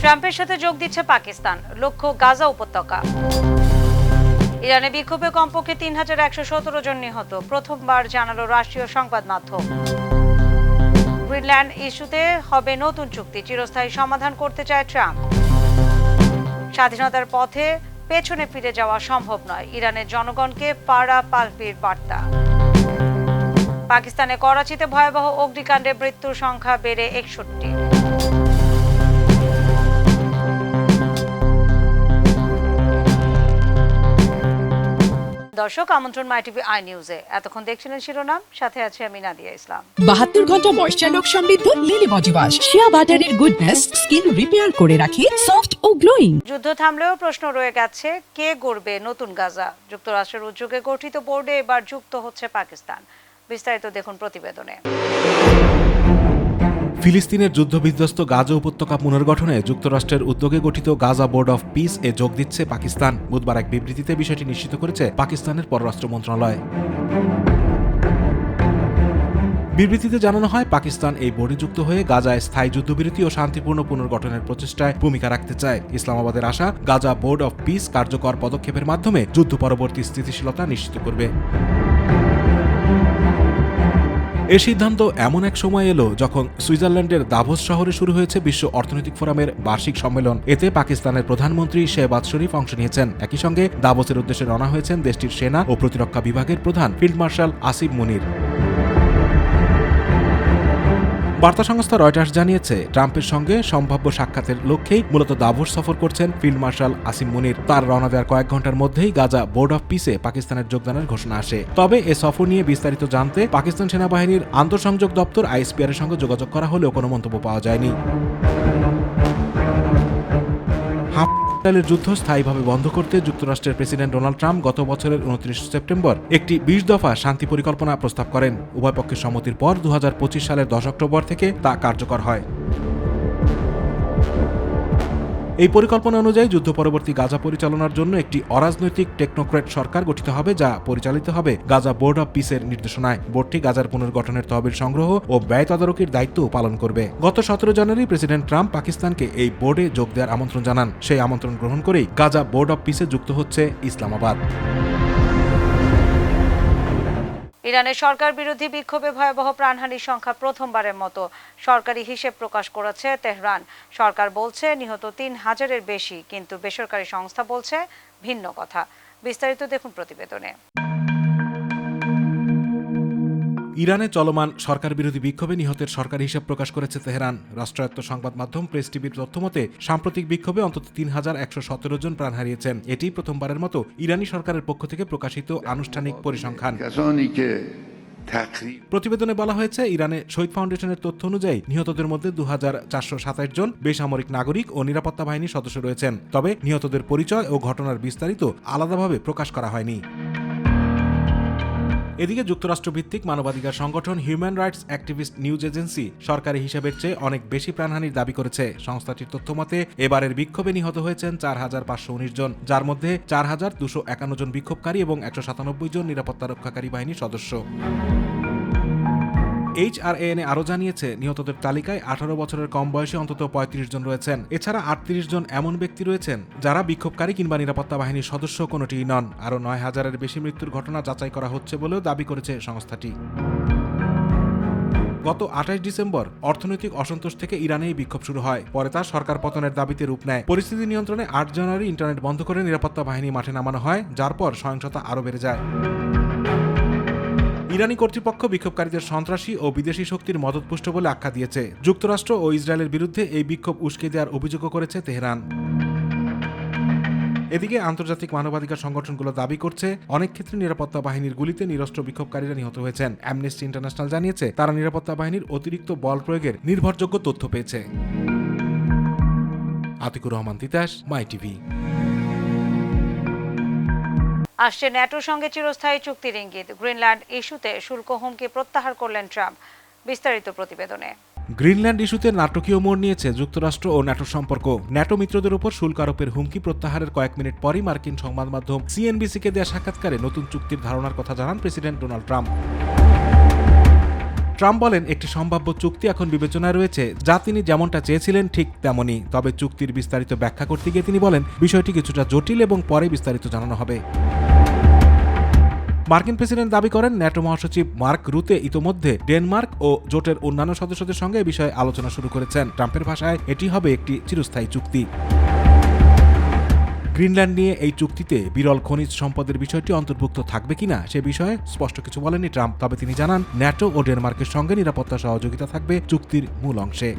ট্রাম্পের সাথে যোগ দিচ্ছে পাকিস্তান, লক্ষ্য গাজা উপত্যকা। ইরানে বিক্ষোভে কমপক্ষে ৩,১১৭ জন নিহত, প্রথমবার জানালো রাষ্ট্রীয় সংবাদ মাধ্যম। গ্রিনল্যান্ড ইস্যুতে হবে নতুন চুক্তি, চিরস্থায়ী সমাধান করতে চায় ট্রাম্প। স্বাধীনতার পথে পেছনে ফিরে যাওয়া সম্ভব নয়, ইরানের জনগণকে পাল্পির বার্তা। পাকিস্তানে করাচিতে ভয়াবহ অগ্নিকাণ্ডে মৃত্যুর সংখ্যা বেড়ে ৬১। দর্শক, আমন্ত্রণ মাই টিভি আই নিউজে। এতক্ষণ দেখছিলেন শিরোনাম, সাথে আছে আমি নাদিয়া ইসলাম। ৭২ ঘন্টা ময়েশ্চার লক সমৃদ্ধ লিলি বডি ওয়াশ, শিয়া বাটারের গুডনেস স্কিন রিপেয়ার করে রাখে সফট ও গ্লোয়িং। যুদ্ধ থামলেও প্রশ্ন রয়ে গেছে, কে গড়বে নতুন গাজা? যুক্তরাষ্ট্রের উদ্যোগে গঠিত বোর্ডে এবার যুক্ত হচ্ছে পাকিস্তান। বিস্তারিত দেখুন প্রতিবেদনে। ফিলিস্তিনের যুদ্ধবিধ্বস্ত গাজা উপত্যকা পুনর্গঠনে যুক্তরাষ্ট্রের উদ্যোগে গঠিত গাজা বোর্ড অফ পিস এ যোগ দিচ্ছে পাকিস্তান। বুধবার এক বিবৃতিতে বিষয়টি নিশ্চিত করেছে পাকিস্তানের পররাষ্ট্র মন্ত্রণালয়। বিবৃতিতে জানানো হয়, পাকিস্তান এই বোর্ডে যুক্ত হয়ে গাজায় স্থায়ী যুদ্ধবিরতি ও শান্তিপূর্ণ পুনর্গঠনের প্রচেষ্টায় ভূমিকা রাখতে চায়। ইসলামাবাদের আশা, গাজা বোর্ড অফ পিস কার্যকর পদক্ষেপের মাধ্যমে যুদ্ধ পরবর্তী স্থিতিশীলতা নিশ্চিত করবে। এ সিদ্ধান্ত এমন এক সময় এলো যখন সুইজারল্যান্ডের দাভোস শহরে শুরু হয়েছে বিশ্ব অর্থনৈতিক ফোরামের বার্ষিক সম্মেলন। এতে পাকিস্তানের প্রধানমন্ত্রী শেহবাজ শরীফ অংশ নিয়েছেন। একই সঙ্গে দাভোসের উদ্দেশ্যে রওনা হয়েছেন দেশটির সেনা ও প্রতিরক্ষা বিভাগের প্রধান ফিল্ড মার্শাল আসিম মুনির। বার্তা সংস্থা রয়টার্স জানিয়েছে, ট্রাম্পের সঙ্গে সম্ভাব্য সাক্ষাতের লক্ষ্যেই মূলত দাভোস সফর করছেন ফিল্ড মার্শাল আসিম মুনির। তার রওনা দেওয়ার কয়েক ঘন্টার মধ্যেই গাজা বোর্ড অফ পিসে পাকিস্তানের যোগদানের ঘোষণা আসে। তবে এ সফর নিয়ে বিস্তারিত জানতে পাকিস্তান সেনাবাহিনীর আন্তঃসংযোগ দপ্তর আইএসপিআর এর সঙ্গে যোগাযোগ করা হলেও কোনো মন্তব্য পাওয়া যায়নি। ইসরায়েলের যুদ্ধ স্থায়ীভাবে বন্ধ করতে যুক্তরাষ্ট্রের প্রেসিডেন্ট ডোনাল্ড ট্রাম্প গত বছরের ২৯ সেপ্টেম্বর একটি ২০ দফা শান্তি পরিকল্পনা প্রস্তাব করেন। উভয় পক্ষের সম্মতির পর ২০২৫ সালের ১০ অক্টোবর থেকে তা কার্যকর হয়। এই পরিকল্পনা অনুযায়ী যুদ্ধ পরবর্তী গাজা পরিচালনার জন্য একটি অরাজনৈতিক টেকনোক্র্যাট সরকার গঠিত হবে, যা পরিচালিত হবে গাজা বোর্ড অব পিসের নির্দেশনায়। বোর্ডটি গাজার পুনর্গঠনের তহবিল সংগ্রহ ও ব্যয় তদারকির দায়িত্ব পালন করবে। গত ১৭ জানুয়ারি প্রেসিডেন্ট ট্রাম্প পাকিস্তানকে এই বোর্ডে যোগ দেওয়ার আমন্ত্রণ জানান। সেই আমন্ত্রণ গ্রহণ করেই গাজা বোর্ড অব পিসে যুক্ত হচ্ছে ইসলামাবাদ। ইরানের সরকার বিরোধী বিক্ষোভে ভয়াবহ প্রাণহানির সংখ্যা প্রথমবারের মতো সরকারি হিসেব প্রকাশ করেছে তেহরান। সরকার বলছে নিহত ৩,০০০-এর বেশি, কিন্তু বেসরকারি সংস্থা বলছে ভিন্ন কথা। বিস্তারিত দেখুন প্রতিবেদনে। ইরানে চলমান সরকার বিরোধী বিক্ষোভে নিহতের সরকারি হিসাব প্রকাশ করেছে তেহরান। রাষ্ট্রায়ত্ত সংবাদ মাধ্যম প্রেস টিভির তথ্যমতে সাম্প্রতিক বিক্ষোভে অন্তত ৩,১১৭ জন প্রাণ হারিয়েছেন। এটি প্রথমবারের মতো ইরানি সরকারের পক্ষ থেকে প্রকাশিত আনুষ্ঠানিক পরিসংখ্যান। প্রতিবেদনে বলা হয়েছে, ইরানে শহীদ ফাউন্ডেশনের তথ্য অনুযায়ী নিহতদের মধ্যে ২,৪২৭ জন বেসামরিক নাগরিক ও নিরাপত্তা বাহিনীর সদস্য রয়েছেন। তবে নিহতদের পরিচয় ও ঘটনার বিস্তারিত আলাদাভাবে প্রকাশ করা হয়নি। এদিকে যুক্তরাষ্ট্রভিত্তিক মানবাধিকার সংগঠন human rights activist news agency সরকারি হিসাবের চেয়ে অনেক বেশি প্রাণহানির দাবি করেছে। সংস্থাটির তথ্যমতে এবারের বিক্ষোভে নিহত হয়েছেন ৪,৫১৯ জন, যার মধ্যে ৪,২৫১ জন বিক্ষোভকারী এবং ১৯৭ জন নিরাপত্তা রক্ষাকারী বাহিনীর সদস্য। HRAN আরও জানিয়েছে, নিহতদের তালিকায় ১৮ বছরের কম বয়সী অন্তত ৩৫ জন রয়েছেন। এছাড়া ৩৮ জন এমন ব্যক্তি রয়েছেন যারা বিক্ষোভকারী কিংবা নিরাপত্তা বাহিনীর সদস্য কোনোটিই নন। আরও ৯,০০০-এর বেশি মৃত্যুর ঘটনা যাচাই করা হচ্ছে বলেও দাবি করেছে সংস্থাটি। গত ২৮ ডিসেম্বর অর্থনৈতিক অসন্তোষ থেকে ইরানে এই বিক্ষোভ শুরু হয়। পরে তা সরকার পতনের দাবিতে রূপ নেয়। পরিস্থিতি নিয়ন্ত্রণে ৮ জানুয়ারি ইন্টারনেট বন্ধ করে নিরাপত্তা বাহিনী মাঠে নামানো হয়, যার পর সহিংসতা আরও বেড়ে যায়। ইরানি কর্তৃপক্ষ বিক্ষোভকারীদের সন্ত্রাসী ও বিদেশি শক্তির মদতপুষ্ট বলে আখ্যা দিয়েছে। যুক্তরাষ্ট্র ও ইসরায়েলের বিরুদ্ধে এই বিক্ষোভ উস্কে দেওয়ার অভিযোগও করেছে তেহরান। এদিকে আন্তর্জাতিক মানবাধিকার সংগঠনগুলো দাবি করছে, অনেক ক্ষেত্রে নিরাপত্তা বাহিনীর গুলিতে নিরস্ত্র বিক্ষোভকারীরা নিহত হয়েছেন। অ্যামনেস্টি ইন্টারন্যাশনাল জানিয়েছে, তারা নিরাপত্তা বাহিনীর অতিরিক্ত বল প্রয়োগের নির্ভরযোগ্য তথ্য পেয়েছে। আতিকুর রহমান তিতাস, মাই টিভি। আসছে ন্যাটোর সঙ্গে চিরস্থায়ী চুক্তির ইঙ্গিত। গ্রিনল্যান্ড ইস্যুতে শুল্ক হুমকি প্রত্যাহার করলেন ট্রাম্প। বিস্তারিত প্রতিবেদনে। গ্রিনল্যান্ড ইস্যুতে নাটকীয় মোড় নিয়েছে যুক্তরাষ্ট্র ও ন্যাটোর সম্পর্ক। ন্যাটো মিত্রদের উপর শুল্ক আরোপের হুমকি প্রত্যাহারের কয়েক মিনিট পরই মার্কিন সংবাদ মাধ্যম সিএনবিসিকে দেয়া সাক্ষাৎকারে নতুন চুক্তির ধারণার কথা জানান প্রেসিডেন্ট ডোনাল্ড ট্রাম্প। ট্রাম্প বলেন, একটি সম্ভাব্য চুক্তি এখন বিবেচনায় রয়েছে, যা তিনি যেমনটা চেয়েছিলেন ঠিক তেমনই। তবে চুক্তির বিস্তারিত ব্যাখ্যা করতে গিয়ে তিনি বলেন, বিষয়টি কিছুটা জটিল এবং পরে বিস্তারিত জানানো হবে। মার্কিন প্রেসিডেন্ট দাবি করেন, ন্যাটো মহাসচিব মার্ক রুতে ইতোমধ্যে ডেনমার্ক ও জোটের অন্যান্য সদস্যদের সঙ্গে এ বিষয়ে আলোচনা শুরু করেছেন। ট্রাম্পের ভাষায় এটি হবে একটি চিরস্থায়ী চুক্তি। গ্রিনল্যান্ড নিয়ে এই চুক্তিতে বিরল খনিজ সম্পদের বিষয়টি অন্তর্ভুক্ত থাকবে কিনা সে বিষয়ে স্পষ্ট কিছু বলেননি ট্রাম্প। তবে তিনি জানান, ন্যাটো ও ডেনমার্কের সঙ্গে নিরাপত্তা সহযোগিতা থাকবে চুক্তির মূল অংশে।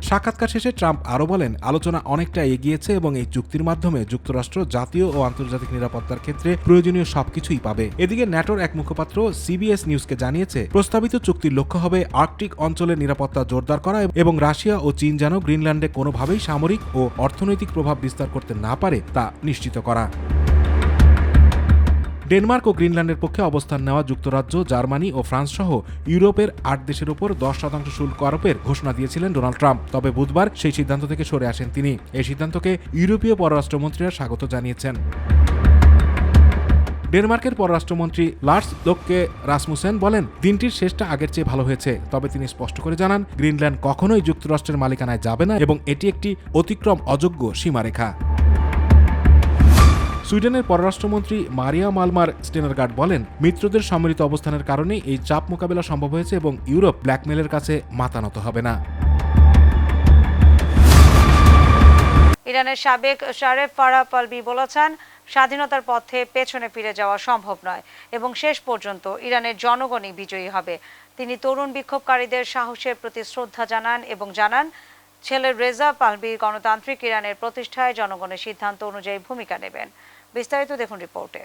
সাক্ষাৎকার শেষে ট্রাম্প আরও বলেন, আলোচনা অনেকটা এগিয়েছে এবং এই চুক্তির মাধ্যমে যুক্তরাষ্ট্র জাতীয় ও আন্তর্জাতিক নিরাপত্তার ক্ষেত্রে প্রয়োজনীয় সবকিছুই পাবে। এদিকে ন্যাটোর এক মুখপাত্র সিবিএস নিউজকে জানিয়েছে, প্রস্তাবিত চুক্তির লক্ষ্য হবে আর্কটিক অঞ্চলের নিরাপত্তা জোরদার করা এবং রাশিয়া ও চীন যেন গ্রিনল্যান্ডে কোনোভাবেই সামরিক ও অর্থনৈতিক প্রভাব বিস্তার করতে না পারে তা নিশ্চিত করা। ডেনমার্ক ও গ্রিনল্যান্ডের পক্ষে অবস্থান নেওয়া যুক্তরাজ্য, জার্মানি ও ফ্রান্স সহ ইউরোপের 8 দেশের উপর 10% শুল্ক আরোপের ঘোষণা দিয়েছিলেন ডোনাল্ড ট্রাম্প। তবে বুধবার সেই সিদ্ধান্ত থেকে সরে আসেন তিনি। এই সিদ্ধান্তকে ইউরোপীয় পররাষ্ট্রমন্ত্রীরা স্বাগত জানিয়েছেন। ডেনমার্কের পররাষ্ট্রমন্ত্রী লার্স লোককে রাসমুসেন বলেন, দিনটির শেষটা আগের চেয়ে ভালো হয়েছে। তবে তিনি স্পষ্ট করে জানান, গ্রিনল্যান্ড কখনোই যুক্তরাষ্ট্রের মালিকানায় যাবে না এবং এটি একটি অতিক্রম অযোগ্য সীমারেখা। সুইডেনের পররাষ্ট্রমন্ত্রী মারিয়া মালমার স্টেনারগার্ড বলেন, মিত্রদের সম্মিলিত অবস্থানের কারণে এই চাপ মোকাবেলা সম্ভব হয়েছে এবং ইউরোপ ব্ল্যাকমেলের কাছে মাথা নত হবে না। ইরানের সাবেক শারেফ ফারাহ পাহলভি বলেছেন, স্বাধীনতার পথে পেছনে ফিরে যাওয়া সম্ভব নয় এবং শেষ পর্যন্ত ইরানের জনগণই বিজয়ী হবে। তিনি তরুণ বিক্ষোভকারীদের সাহসের প্রতি শ্রদ্ধা জানান এবং জানান, ছেলে রেজা পাহলভি গণতান্ত্রিক ইরানের প্রতিষ্ঠায় জনগণের সিদ্ধান্ত অনুযায়ী ভূমিকা নেবেন। বিস্তারিত দেখুন রিপোর্টে।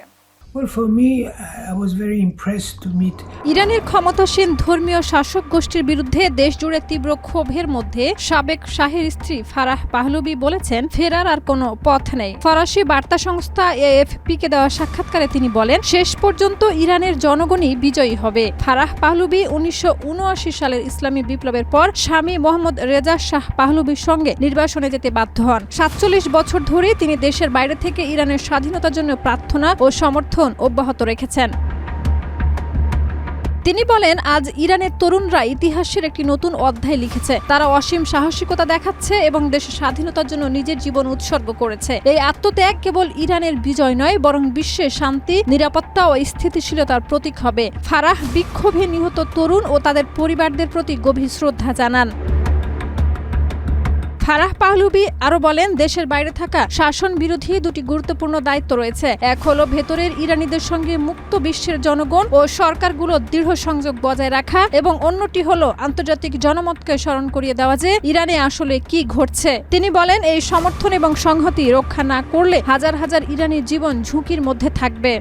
ইরানের ক্ষমতাসীন ধর্মীয় শাসক গোষ্ঠীর বিরুদ্ধে দেশজুড়ে তীব্র ক্ষোভের মধ্যে সাবেক শাহের স্ত্রী ফারাহ পাহলভি বলেছেন, ফেরার আর কোনো পথ নেই। ফরাসি বার্তা সংস্থা এএফপিকে দেওয়া সাক্ষাৎকারে তিনি বলেন, শেষ পর্যন্ত ইরানের জনগণই বিজয়ী হবে। ফারাহ পাহলভি 1979 সালের ইসলামী বিপ্লবের পর স্বামী মোহাম্মদ রেজা শাহ পাহলভির সঙ্গে নির্বাসনে যেতে বাধ্য হন। 47 বছর ধরে তিনি দেশের বাইরে থেকে ইরানের স্বাধীনতার জন্য প্রার্থনা ও সমর্থন অব্যাহত রেখেছেন। তিনি বলেন, আজ ইরানের তরুণরা ইতিহাসের একটি নতুন অধ্যায় লিখেছে। তারা অসীম সাহসিকতা দেখাচ্ছে এবং দেশের স্বাধীনতার জন্য নিজের জীবন উৎসর্গ করেছে। এই আত্মত্যাগ কেবল ইরানের বিজয় নয়, বরং বিশ্বে শান্তি, নিরাপত্তা ও স্থিতিশীলতার প্রতীক হবে। ফারাহ বিক্ষোভে নিহত তরুণ ও তাদের পরিবারদের প্রতি গভীর শ্রদ্ধা জানান। ফারাহ পাহলভি আরো বলেন, দেশের বাইরে থাকা শাসন বিরোধী দুটি গুরুত্বপূর্ণ দায়িত্ব রয়েছে। এক হলো ভেতরের ইরানিদের সঙ্গে মুক্ত বিশ্বের জনগণ ও সরকারগুলো দৃঢ় সংযোগ বজায় রাখা এবং অন্যটি হলো আন্তর্জাতিক জনমতকে স্মরণ করিয়ে দেওয়া যে ইরানে আসলে কি ঘটছে। তিনি বলেন, এই সমর্থন এবং সংহতি রক্ষা না করলে হাজার হাজার ইরানির জীবন ঝুঁকির মধ্যে থাকবে।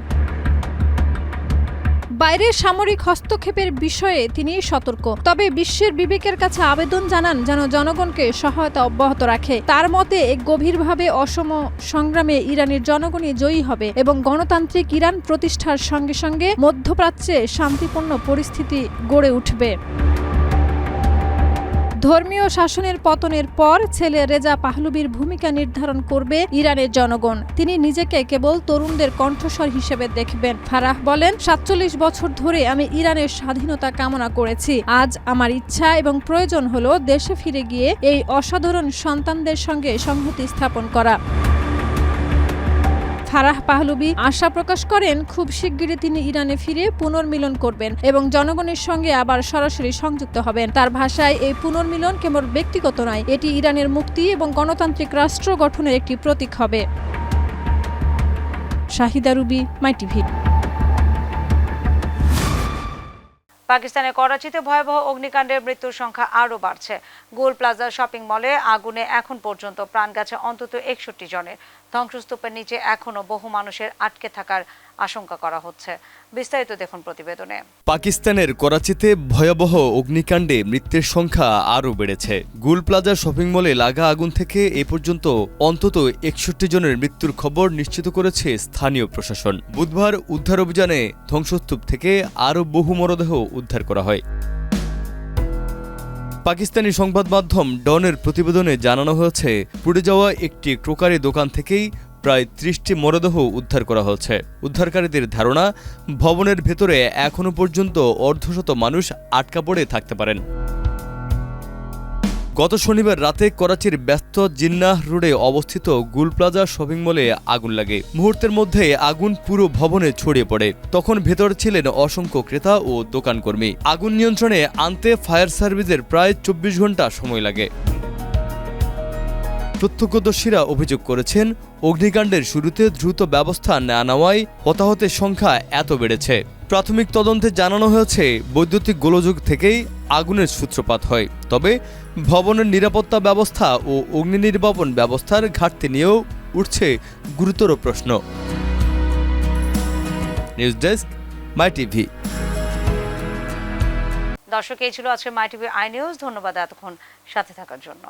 বাইরের সামরিক হস্তক্ষেপের বিষয়ে তিনি সতর্ক, তবে বিশ্বের বিবেকের কাছে আবেদন জানান যেন জনগণকে সহায়তা অব্যাহত রাখে। তার মতে, এক গভীরভাবে অসম সংগ্রামে ইরানের জনগণই জয়ী হবে এবং গণতান্ত্রিক ইরান প্রতিষ্ঠার সঙ্গে সঙ্গে মধ্যপ্রাচ্যে শান্তিপূর্ণ পরিস্থিতি গড়ে উঠবে। ধর্মীয় শাসনের পতনের পর ছেলে রেজা পাহলভির ভূমিকা নির্ধারণ করবে ইরানের জনগণ। তিনি নিজেকে কেবল তরুণদের কণ্ঠস্বর হিসেবে দেখবেন। ফারাহ বলেন, 47 বছর ধরে আমি ইরানের স্বাধীনতা কামনা করেছি। আজ আমার ইচ্ছা এবং প্রয়োজন হলো দেশে ফিরে গিয়ে এই অসাধারণ সন্তানদের সঙ্গে সংহতি স্থাপন করা। ফারাহ পাহলভি আশা প্রকাশ করেন, খুব শিগগিরই তিনি ইরানে ফিরে পুনর্মিলন করবেন এবং জনগণের সঙ্গে আবার সরাসরি সংযুক্ত হবেন। তার ভাষায়, এই পুনর্মিলন কেবল ব্যক্তিগত নয়, এটি ইরানের মুক্তি এবং গণতান্ত্রিক রাষ্ট্র গঠনের একটি প্রতীক হবে। শাহিদা রুবি, মাই টিভি। পাকিস্তানের করাচিতে ভয়াবহ অগ্নিকাণ্ডের মৃত্যুর সংখ্যা আরও বাড়ছে। গোল প্লাজা শপিং মলে আগুনে এখন পর্যন্ত প্রাণ গেছে অন্তত 61 জনের। ধ্বংসস্তূপের নিচে এখনও বহু মানুষের আটকে থাকার আশঙ্কা করা হচ্ছে। বিস্তারিত দেখুন প্রতিবেদনে। পাকিস্তানের করাচিতে ভয়াবহ অগ্নিকাণ্ডে মৃত্যুর সংখ্যা আরও বেড়েছে। গুল প্লাজা শপিং মলে লাগা আগুন থেকে এ পর্যন্ত অন্তত 61 জনের মৃত্যুর খবর নিশ্চিত করেছে স্থানীয় প্রশাসন। বুধবার উদ্ধার অভিযানে ধ্বংসস্তূপ থেকে আরও বহু মরদেহ উদ্ধার করা হয়। পাকিস্তানি সংবাদ মাধ্যম ডনের প্রতিবেদনে জানানো হয়েছে, পুড়ে যাওয়া একটি ক্রোকারি দোকান থেকেই প্রায় ৩০টি মরদেহ উদ্ধার করা হয়েছে। উদ্ধারকারীদের ধারণা, ভবনের ভেতরে এখনও পর্যন্ত অর্ধশত মানুষ আটকা পড়ে থাকতে পারেন। গত শনিবার রাতে করাচির ব্যস্ত জিন্নাহ রোডে অবস্থিত গুল প্লাজা শপিং মলে আগুন লাগে। মুহূর্তের মধ্যে আগুন পুরো ভবনে ছড়িয়ে পড়ে। তখন ভেতরে ছিলেন অসংখ্য ক্রেতা ও দোকানকর্মী। আগুন নিয়ন্ত্রণে আনতে ফায়ার সার্ভিসের প্রায় ২৪ ঘন্টা সময় লাগে। প্রত্যক্ষদর্শীরা অভিযোগ করেছেন, অগ্নিকাণ্ডের শুরুতে দ্রুত ব্যবস্থা না নেওয়ায় হতাহতের সংখ্যা এত বেড়েছে। প্রাথমিক তদন্তে জানানো হয়েছে, বৈদ্যুতিক গোলযোগ থেকেই আগুনের সূত্রপাত হয়। তবে ভবনের নিরাপত্তা ব্যবস্থা ও অগ্নি নির্বাপন ব্যবস্থার ঘাটতি নিয়েও উঠছে গুরুতর প্রশ্ন। নিউজ ডেস্ক, মাই টিভি। দর্শক, এই ছিল আজকে মাই টিভি আই নিউজ। ধন্যবাদ এতক্ষণ সাথে থাকার জন্য।